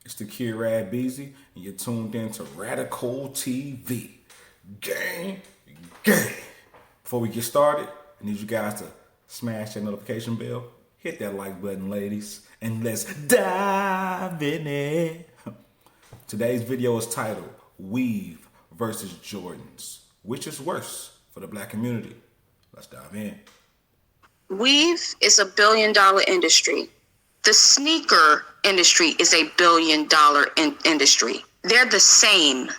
It's the kid RADbeezy, and you're tuned in to Radical TV. Gang, gang. Before we get started, I need you guys to smash that notification bell, hit that like button, ladies, and let's dive in it. Today's video is titled Weave versus Jordans. Which is worse for the black community? Let's dive in. Weave is a $1 billion industry. The sneaker industry is a $1 billion industry. They're the same.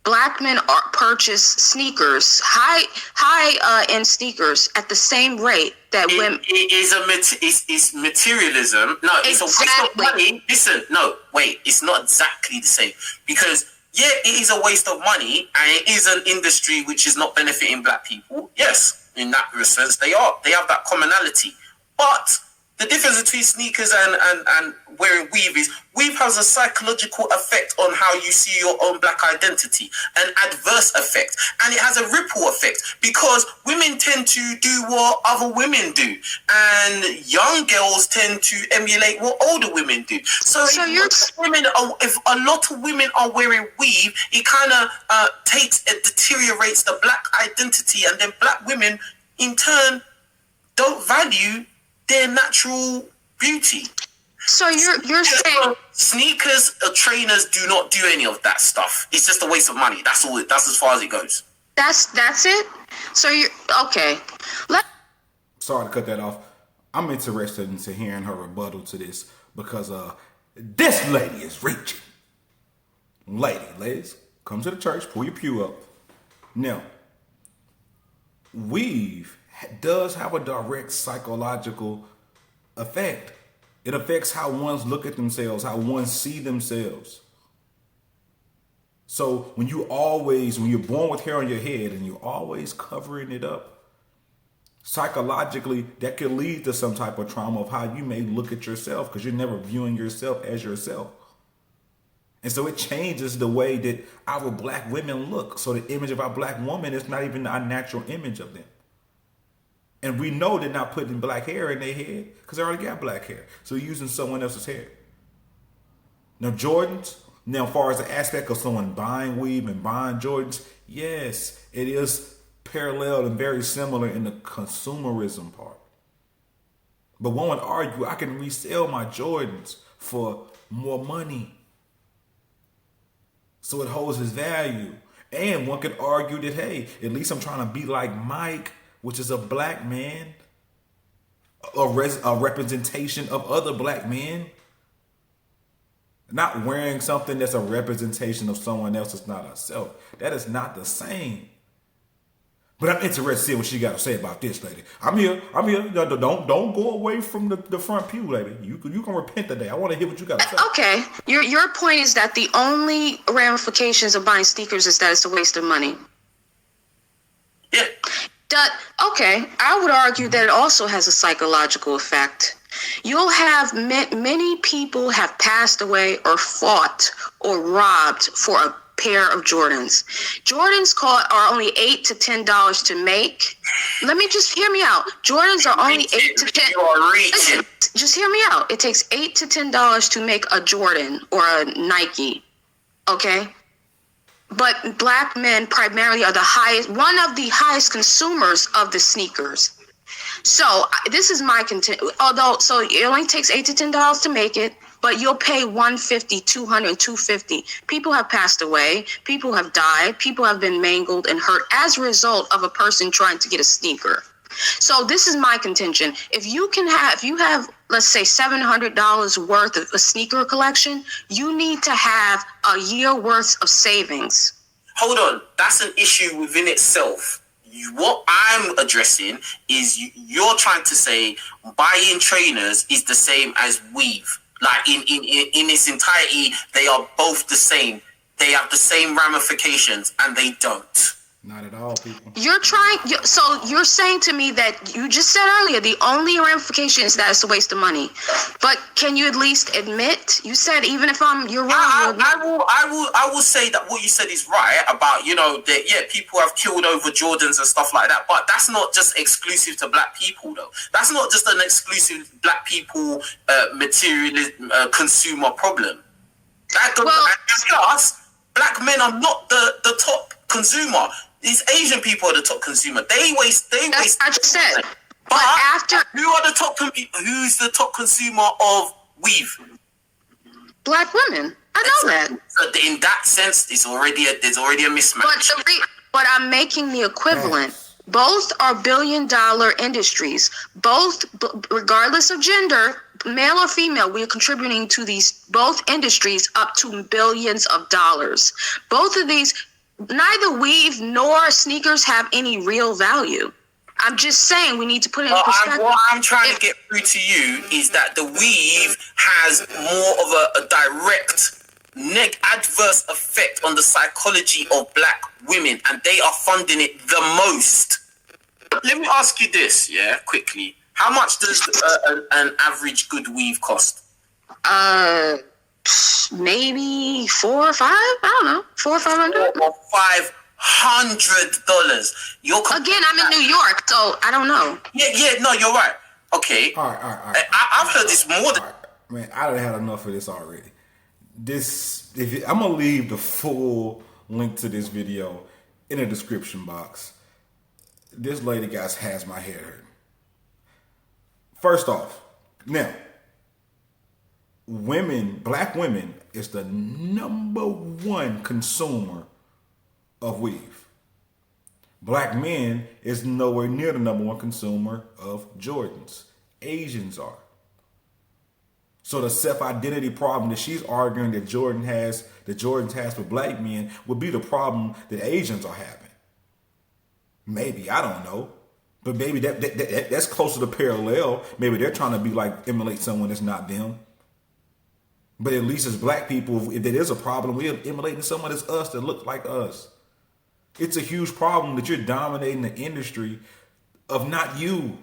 Black men purchase sneakers, high-end sneakers, at the same rate that women. It's materialism. No, it's Exactly. a waste of money. Listen, no, wait, it's not exactly the same. Because, yeah, it is a waste of money, and it is an industry which is not benefiting black people. Yes, in that sense, they are. They have that commonality. But the difference between sneakers and wearing weave is weave has a psychological effect on how you see your own black identity, an adverse effect, and it has a ripple effect because women tend to do what other women do, and young girls tend to emulate what older women do. So if a lot of women are wearing weave, it kind of deteriorates the black identity, and then black women in turn don't value their natural beauty. So you're saying sneakers or trainers do not do any of that stuff. It's just a waste of money. That's all. That's as far as it goes. that's it? So you're okay. Sorry to cut that off. I'm interested into hearing her rebuttal to this because this lady is reaching. Ladies, come to the church, pull your pew up. Now, weave does have a direct psychological effect. It affects how ones look at themselves, how ones see themselves. So when you're born with hair on your head and you're always covering it up, psychologically, that could lead to some type of trauma of how you may look at yourself because you're never viewing yourself as yourself. And so it changes the way that our black women look. So the image of our black woman is not even our natural image of them. And we know they're not putting black hair in their head because they already got black hair. So they're using someone else's hair. Now, Jordans, as far as the aspect of someone buying weave and buying Jordans, yes, it is parallel and very similar in the consumerism part. But one would argue I can resell my Jordans for more money. So it holds its value. And one could argue that, hey, at least I'm trying to be like Mike, which is a black man, a representation of other black men. Not wearing something that's a representation of someone else that's not herself. That is not the same. But I'm interested to see what she got to say about this, lady. I'm here. Don't go away from the front pew, lady. You can repent today. I want to hear what you got to say. Okay. Your point is that the only ramifications of buying sneakers is that it's a waste of money. Yeah. Okay, I would argue that it also has a psychological effect. You'll have many people have passed away or fought or robbed for a pair of Jordans. Jordans are only $8 to $10 to make. Let me just hear me out. Jordans are only $8 to $10. You are reaching. Just hear me out. It takes $8 to $10 to make a Jordan or a Nike. Okay? But black men primarily are one of the highest consumers of the sneakers. So this is my content. So it only takes $8 to $10 to make it, but you'll pay $150, $200, $250. People have passed away. People have died. People have been mangled and hurt as a result of a person trying to get a sneaker. So this is my contention. If you have, let's say, $700 worth of a sneaker collection, you need to have a year worth of savings. Hold on, that's an issue within itself. What I'm addressing is you're trying to say buying trainers is the same as weave. Like in its entirety, they are both the same. They have the same ramifications, and they don't. Not at all, people. So you're saying to me that you just said earlier the only ramification is that it's a waste of money. But can you at least admit? You said even if you're wrong. I will say that what you said is right about that people have killed over Jordans and stuff like that. But that's not just exclusive to black people though. That's not just an exclusive black people materialist consumer problem. Well, Plus, black men are not the top consumer. These Asian people are the top consumer. They waste. that's what I just said. But after who's the top consumer of weave? black women, I know that. So in that sense, there's already a mismatch. But I'm making the equivalent. Both are billion-dollar industries. Both, regardless of gender, male or female, we are contributing to these both industries up to billions of dollars. Both of these, neither weave nor sneakers have any real value. I'm just saying we need to put it in perspective. What I'm trying to get through to you is that the weave has more of a direct adverse effect on the psychology of black women, and they are funding it the most. Let me ask you this, quickly. How much does an average good weave cost? Maybe $4 or $5. I don't know, $400 or $500. Or $500. Again, I'm in New York, so I don't know. Yeah, no, you're right. Okay. All right. I've heard this more than. Man, I done had enough of this already. I'm gonna leave the full link to this video in the description box. This lady, guys, has my head hurt. First off, now, black women is the number one consumer of weave. Black men is nowhere near the number one consumer of Jordans. Asians are. So the self-identity problem that she's arguing that Jordans has for black men would be the problem that Asians are having. Maybe, I don't know. But maybe that's closer to parallel. Maybe they're trying to be like emulate someone that's not them. But at least as black people, if there is a problem, we're emulating someone that's us that looks like us. It's a huge problem that you're dominating the industry of not you.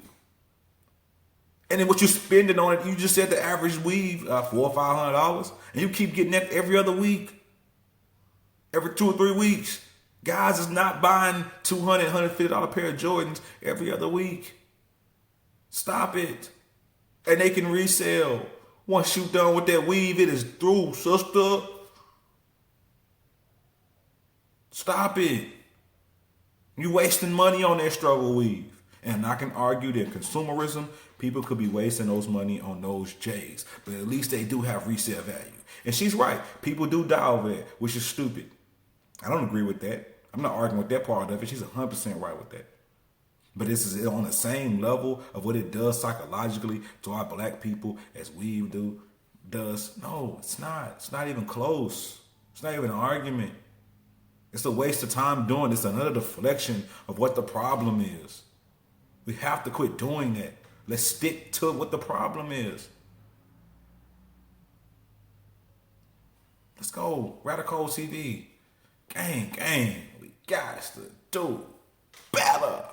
And then what you're spending on it, you just said the average weave, $400 or $500, and you keep getting that every other week, every 2 or 3 weeks. Guys is not buying $200, $150 pair of Jordans every other week. Stop it. And they can resell. Once you're done with that weave, it is through, sister. Stop it. You wasting money on that struggle weave. And I can argue that consumerism, people could be wasting those money on those J's. But at least they do have resale value. And she's right. People do die over that, which is stupid. I don't agree with that. I'm not arguing with that part of it. She's 100% right with that. But this is on the same level of what it does psychologically to our black people as weave does. No, it's not. It's not even close. It's not even an argument. It's a waste of time doing this. Another deflection of what the problem is. We have to quit doing that. Let's stick to what the problem is. Let's go. Radical TV. Gang. We got to do better.